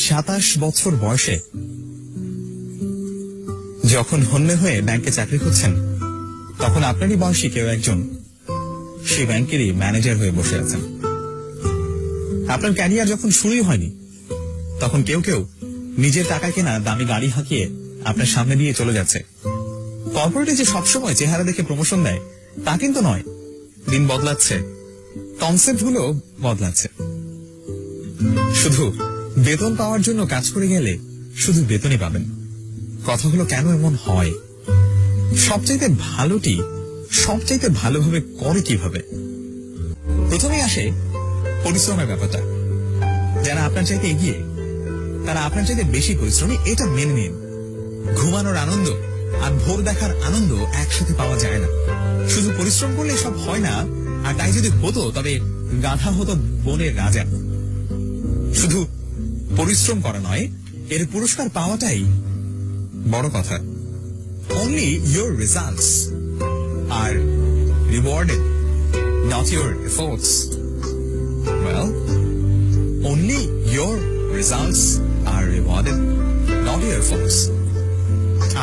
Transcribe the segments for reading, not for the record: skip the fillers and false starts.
27 বছর বয়সে যখন হন্যে হয়ে ব্যাংকে চাকরি করছেন, তখন আপনারই বয়সী কেউ একজন সেই ব্যাংকেরই ম্যানেজার হয়ে বসে আছেন। আপনার ক্যারিয়ার যখন শুরুই হয়নি, তখন কেউ কেউ নিজের টাকায় কেনা দামি গাড়ি হাঁকিয়ে আপনার সামনে দিয়ে চলে যাচ্ছে। কর্পোরেটে যে সবসময় চেহারা দেখে প্রমোশন দেয় তা কিন্তু নয়। দিন বদলাচ্ছে, কনসেপ্ট গুলো বদলাচ্ছে। শুধু বেতন পাওয়ার জন্য কাজ করে গেলে শুধু বেতনই পাবেন। কথাগুলো কেন এমন হয়? সবচাইতে ভালোটি সবচাইতে ভালোভাবে করে কিভাবে? প্রথমেই আসে পরিশ্রমের ব্যাপারটা। যারা আপনার চাইতে এগিয়ে, তারা আপনার চাইতে বেশি পরিশ্রমী, এটা মেনে নিন। ঘুমানোর আনন্দ আর ভোর দেখার আনন্দ একসাথে পাওয়া যায় না। শুধু পরিশ্রম করলে সব হয় না, আর তাই যদি হতো তবে গাধা হতো বনের রাজা। শুধু পরিশ্রম করা নয়, এর পুরস্কার পাওয়াটাই বড় কথা। Only your results are rewarded, not your efforts. Well, only your results are rewarded, not your efforts.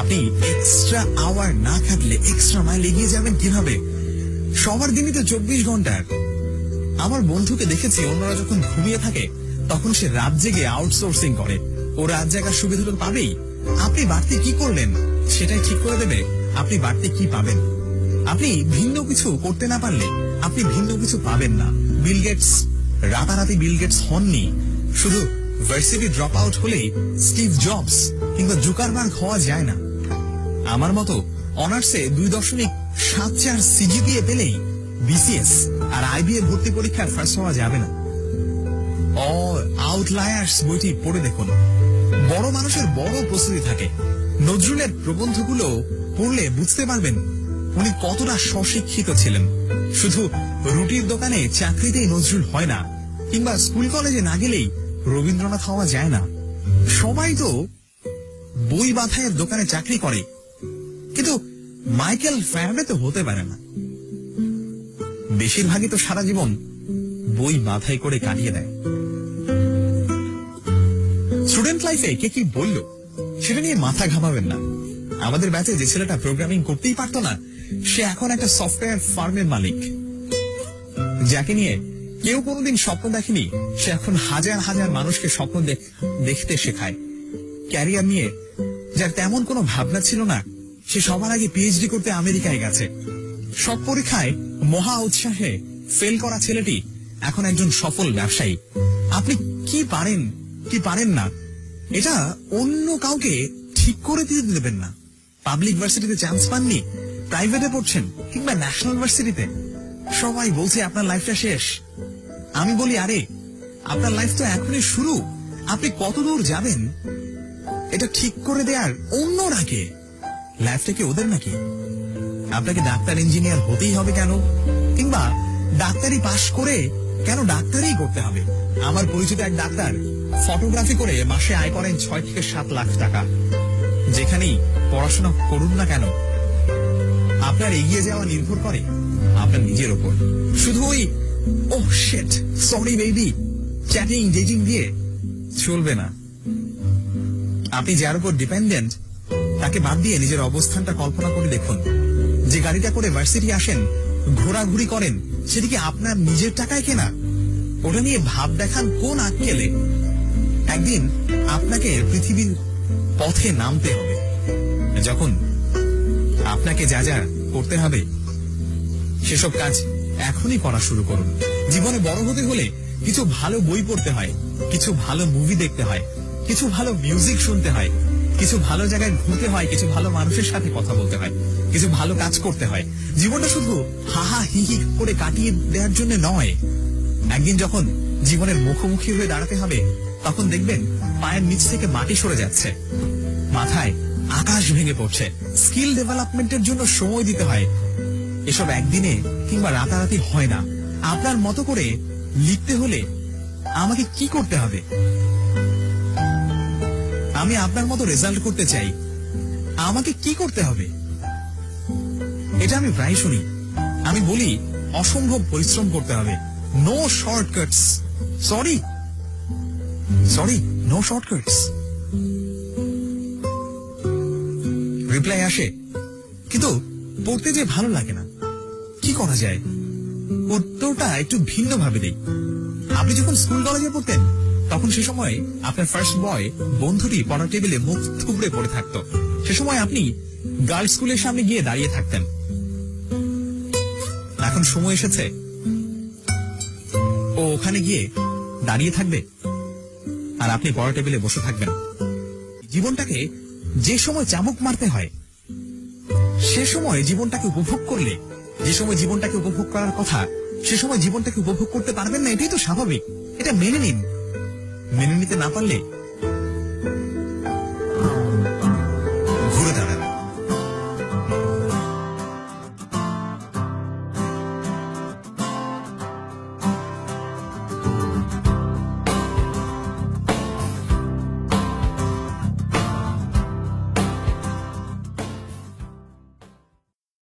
আপনি এক্সট্রা আওয়ার না খাটলে এক্সট্রা মাইল এগিয়ে যাবেন কিভাবে? সবার দিনই তো 24 ঘন্টার। আমার বন্ধুকে দেখেছি, অন্যরা যখন ঘুমিয়ে থাকে তখন সে রাত জেগে আউটসোর্সিং করে। ও রাত জাগার সুবিধা তো পাবেই। আপনি বাড়তি কি করলেন সেটাই ঠিক করে দেবে আপনি বাড়তি কি পাবেন। আপনি ভিন্ন কিছু করতে না পারলে আপনি ভিন্ন কিছু পাবেন না। বিল গেটস রাতারাতি বিল গেটস হননি। শুধু ভার্সিটি ড্রপ আউট হলেই স্টিভ জবস কিংবা জুকারবার্গ হওয়া যায় না। আমার মতো অনার্সে 2.74 সিজিপিএ পেলেই বিসিএস আর আইবিএ ভর্তি পরীক্ষার ফার্স্ট হওয়া যাবে না। অল আউটলায়ার্স বইটি পড়ে দেখুন। বড় মানুষের বড় প্রস্তুতি থাকে। নজরুলের প্রবন্ধগুলো পড়লে বুঝতে পারবেন উনি কতটা স্বশিক্ষিত ছিলেন। শুধু রুটির দোকানে চাকরিতেই নজরুল হয় না, কিংবা স্কুল কলেজে না গেলেই রবীন্দ্রনাথ হওয়া যায় না। সবাই তো বই বাঁধাইয়ের দোকানে চাকরি করে, কিন্তু মাইকেল ফ্যারাডে তো হতে পারে না। বেশিরভাগই তো সারা জীবন বই বাঁধাই করে কাটিয়ে দেয়। স্টুডেন্ট লাইফে কে কি বলল সেটা নিয়ে মাথা ঘামাবেন না। আমাদের ব্যাচে যে ছেলেটা প্রোগ্রামিং করতেই পারতো না, সে এখন একটা সফটওয়্যার ফার্মের মালিক। যাকে নিয়ে কেউ কোনোদিন স্বপ্ন দেখেনি, সে এখন হাজার হাজার মানুষকে স্বপ্ন দেখতে শেখায়। ক্যারিয়ার নিয়ে যার তেমন কোনো ভাবনা ছিল না, সে সবার আগে পিএইচডি করতে আমেরিকায় গেছে। সব পরীক্ষায় মহা উৎসাহে ফেল করা ছেলেটি এখন একজন সফল ব্যবসায়ী। আপনি কি পারেন কি পারেন না এটা অন্য কাউকে ঠিক করে দিতে দেবেন না। পাবলিক ভার্সিটিতে চান্স পাননি, প্রাইভেটে পড়ছেন কিংবা ন্যাশনাল ভার্সিটিতে, সবাই বলছে আপনার লাইফটা শেষ। আমি বলি, আরে আপনার লাইফ তো এখনই শুরু। আপনি কত দূর যাবেন এটা ঠিক করে দেয়ার অন্যরা কে? লাইফটা কি ওদের নাকি? আপনাকে ডাক্তার ইঞ্জিনিয়ার হতেই হবে কেন? কিংবা ডাক্তারি পাশ করে কেন ডাক্তারি করতে হবে? আমার পরিচিত এক ডাক্তার ফটোগ্রাফি করে মাসে আয় করেন 6 থেকে 7 লাখ টাকা। যেখানেই পড়াশোনা করুন না কেন, আপনার এগিয়ে যাওয়া নির্ভর করে আপনার নিজের ওপর। শুধু ওই oh shit, sorry baby, chatting dating দিয়ে চলবে না। আপনি যার উপর ডিপেন্ডেন্ট তাকে বাদ দিয়ে নিজের অবস্থানটা কল্পনা করে দেখুন। যে গাড়িটা করে ভার্সিটি আসেন, ঘোরাঘুরি করেন, সেটি কি আপনার নিজের টাকায় কেনা? ওটা নিয়ে ভাব দেখান কোন আক্কেলে? একদিন আপনাকে পৃথিবীর পথে নামতে হবে। যখন আপনাকে যা যা করতে হবে সেসব কাজ এখনই করা শুরু করুন। জীবনে বড় হতে হলে কিছু ভালো বই পড়তে হয়, কিছু ভালো মুভি দেখতে হয়, কিছু ভালো মিউজিক শুনতে হয়, কিছু ভালো জায়গায় ঘুরতে হয়, কিছু ভালো মানুষের সাথে কথা বলতে হয়, কিছু ভালো কাজ করতে হয়। জীবনটা শুধু হাহা হি হি করে কাটিয়ে দেওয়ার জন্য নয়। একদিন যখন জীবনের মুখোমুখি হয়ে দাঁড়াতে হবে, তখন দেখবেন পায়ের নিচ থেকে মাটি সরে যাচ্ছে, মাথায় আকাশ ভেঙে পড়ছে। স্কিল ডেভেলপমেন্টের জন্য সময় দিতে হয়। এসব একদিনে কিংবা রাতারাতি হয় না। আপনার মতো করে লিখতে হলে আমাকে কি করতে হবে? আমি আপনার মতো রেজাল্ট করতে চাই, আমাকে কি করতে হবে? এটা আমি প্রায় শুনি। আমি বলি অসম্ভব পরিশ্রম করতে হবে, no shortcuts. Sorry, sorry, no shortcuts. Reply আসে, কিন্তু পড়তে যে ভালো লাগে না। কি করা যায়? উত্তরটা একটু ভিন্ন ভাবে দেই। আপনি যখন স্কুল কলেজে পড়তেন, তখন সে সময় আপনার ফার্স্ট বয় বন্ধুটি পড়ার টেবিলে মুখ থুবড়ে পড়ে থাকতো। সে সময় আপনি গার্লস স্কুলের সামনে গিয়ে দাঁড়িয়ে থাকতেন। এখন সময় এসেছে ও ওখানে গিয়ে দাঁড়িয়ে থাকবে, আর আপনি পড়ার টেবিলে বসে থাকবেন। জীবনটাকে যে সময় চাবুক মারতে হয়, সে সময় জীবনটাকে উপভোগ করলে, যে সময় জীবনটাকে উপভোগ করার কথা, সে সময় জীবনটাকে উপভোগ করতে পারবেন না। এটাই তো স্বাভাবিক। এটা মেনে নিন। মেনে নিতে না পারলে